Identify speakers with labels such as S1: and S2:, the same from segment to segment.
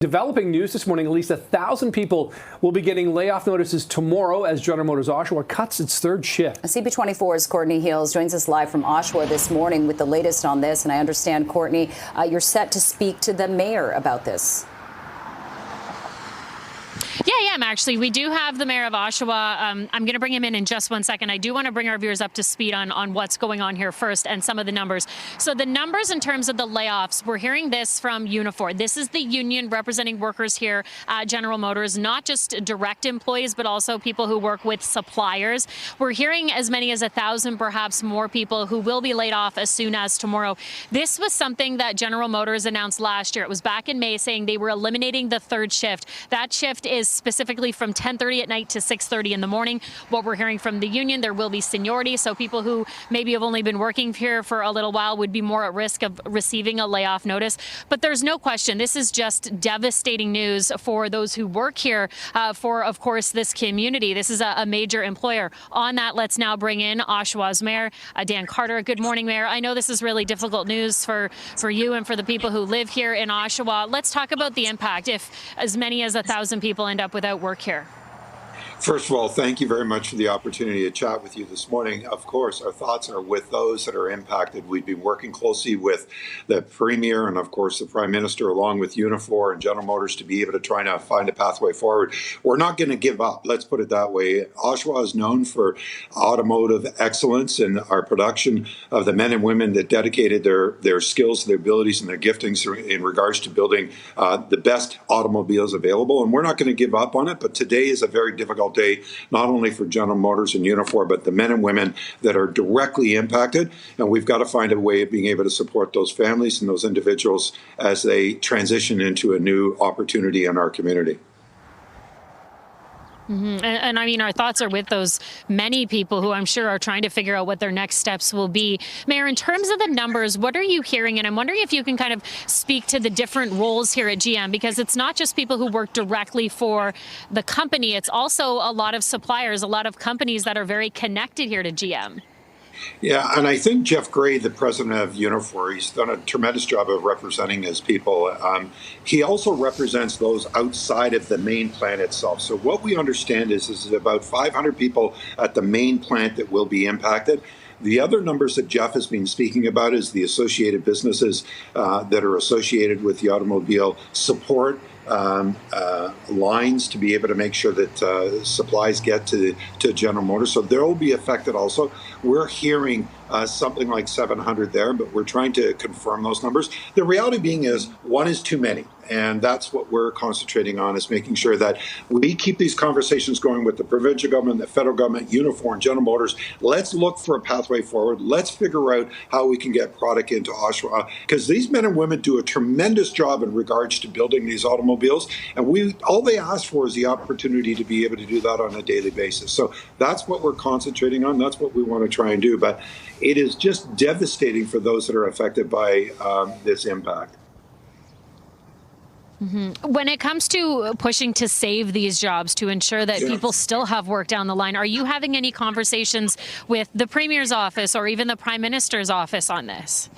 S1: Developing news this morning, at least 1,000 people will be getting layoff notices tomorrow as General Motors Oshawa cuts its third shift.
S2: CP24's Courtney Heels joins us live from Oshawa this morning with the latest on this. And I understand, Courtney, you're set to speak to the mayor about this.
S3: Yeah, I am actually. We do have the mayor of Oshawa. I'm going to bring him in just 1 second. I do want to bring our viewers up to speed on what's going on here first and some of the numbers. So the numbers in terms of the layoffs, we're hearing this from Unifor. This is the union representing workers here at General Motors, not just direct employees, but also people who work with suppliers. We're hearing as many as 1,000, perhaps more people who will be laid off as soon as tomorrow. This was something that General Motors announced last year. It was back in May, saying they were eliminating the third shift. That shift is specifically from 10:30 at night to 6:30 in the morning. What we're hearing from the union, there will be seniority, so people who maybe have only been working here for a little while would be more at risk of receiving a layoff notice. But there's no question, this is just devastating news for those who work here, for, of course, this community. This is a major employer. On that, let's now bring in Oshawa's Mayor, Dan Carter. Good morning, Mayor. I know this is really difficult news for you and for the people who live here in Oshawa. Let's talk about the impact if as many as 1,000 people end up without work here.
S4: First of all, thank you very much for the opportunity to chat with you this morning. Of course, our thoughts are with those that are impacted. We've been working closely with the Premier and, of course, the Prime Minister, along with Unifor and General Motors, to be able to try to find a pathway forward. We're not going to give up. Let's put it that way. Oshawa is known for automotive excellence and our production of the men and women that dedicated their skills, their abilities, and their giftings in regards to building the best automobiles available. And we're not going to give up on it. But today is a very difficult day, not only for General Motors and Unifor, but the men and women that are directly impacted. And we've got to find a way of being able to support those families and those individuals as they transition into a new opportunity in our community.
S3: And I mean, our thoughts are with those many people who I'm sure are trying to figure out what their next steps will be. Mayor, in terms of the numbers, what are you hearing? And I'm wondering if you can kind of speak to the different roles here at GM, because it's not just people who work directly for the company. It's also a lot of suppliers, a lot of companies that are very connected here to GM.
S4: Yeah, and I think Jeff Gray, the president of Unifor, he's done a tremendous job of representing his people. He also represents those outside of the main plant itself. So what we understand is about 500 people at the main plant that will be impacted. The other numbers that Jeff has been speaking about is the associated businesses that are associated with the automobile support lines to be able to make sure that supplies get to General Motors. So they'll be affected also. We're hearing something like 700 there, but we're trying to confirm those numbers. The reality being is one is too many. And that's what we're concentrating on, is making sure that we keep these conversations going with the provincial government, the federal government, Unifor, and General Motors. Let's look for a pathway forward. Let's figure out how we can get product into Oshawa, because these men and women do a tremendous job in regards to building these automobiles. And all they ask for is the opportunity to be able to do that on a daily basis. So that's what we're concentrating on. That's what we want to try and do. But it is just devastating for those that are affected by this impact.
S3: When it comes to pushing to save these jobs, to ensure that people still have work down the line, are you having any conversations with the Premier's office or even the Prime Minister's office on this?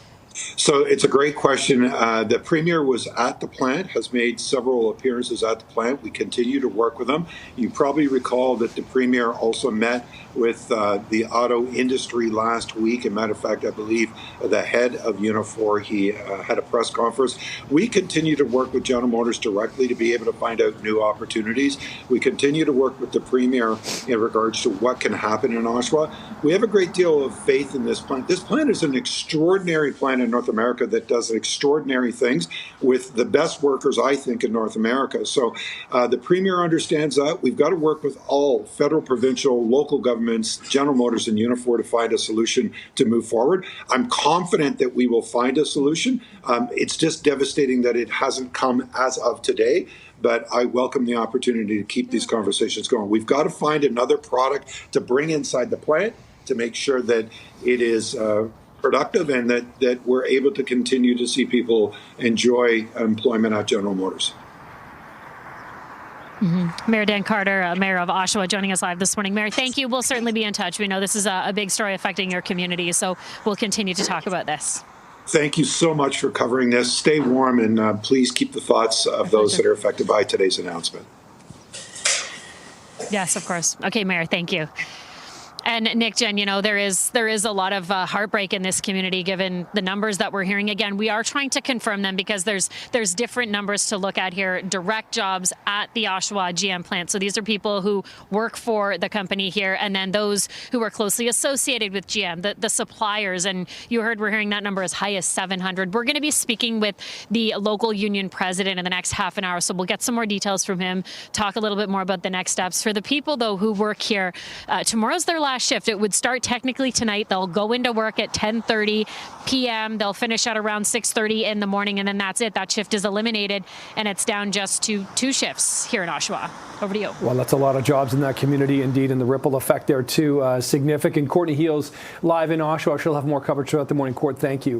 S4: So it's a great question. The Premier was at the plant, has made several appearances at the plant. We continue to work with them. You probably recall that the Premier also met with the auto industry last week. As a matter of fact, I believe the head of Unifor, he had a press conference. We continue to work with General Motors directly to be able to find out new opportunities. We continue to work with the Premier in regards to what can happen in Oshawa. We have a great deal of faith in this plant. This plant is an extraordinary plant in North America that does extraordinary things with the best workers, I think, in North America. So the Premier understands that. We've got to work with all federal, provincial, local governments, General Motors and Unifor to find a solution to move forward. I'm confident that we will find a solution. It's just devastating that it hasn't come as of today. But I welcome the opportunity to keep these conversations going. We've got to find another product to bring inside the plant to make sure that it is productive and that we're able to continue to see people enjoy employment at General Motors.
S3: Mayor Dan Carter, Mayor of Oshawa, joining us live this morning. Mayor, thank you. We'll certainly be in touch. We know this is a big story affecting your community, so we'll continue to talk about this.
S4: Thank you so much for covering this. Stay warm, and please keep the thoughts of those that are affected by today's announcement.
S3: Yes, of course. Okay, Mayor, thank you. And Nick, Jen, you know, there is a lot of heartbreak in this community given the numbers that we're hearing. Again, we are trying to confirm them because there's different numbers to look at here. Direct jobs at the Oshawa GM plant. So these are people who work for the company here, and then those who are closely associated with GM, the suppliers. And you heard we're hearing that number as high as 700. We're going to be speaking with the local union president in the next half an hour, so we'll get some more details from him, talk a little bit more about the next steps. For the people, though, who work here, tomorrow's their last shift. It would start technically tonight. They'll go into work at 10:30 p.m. They'll finish at around 6:30 in the morning, and then that's it. That shift is eliminated, and it's down just to 2 shifts here in Oshawa. Over to you.
S1: Well, that's a lot of jobs in that community, indeed, and the ripple effect there, too, significant. Courtney Heels live in Oshawa. She'll have more coverage throughout the morning. Court, thank you.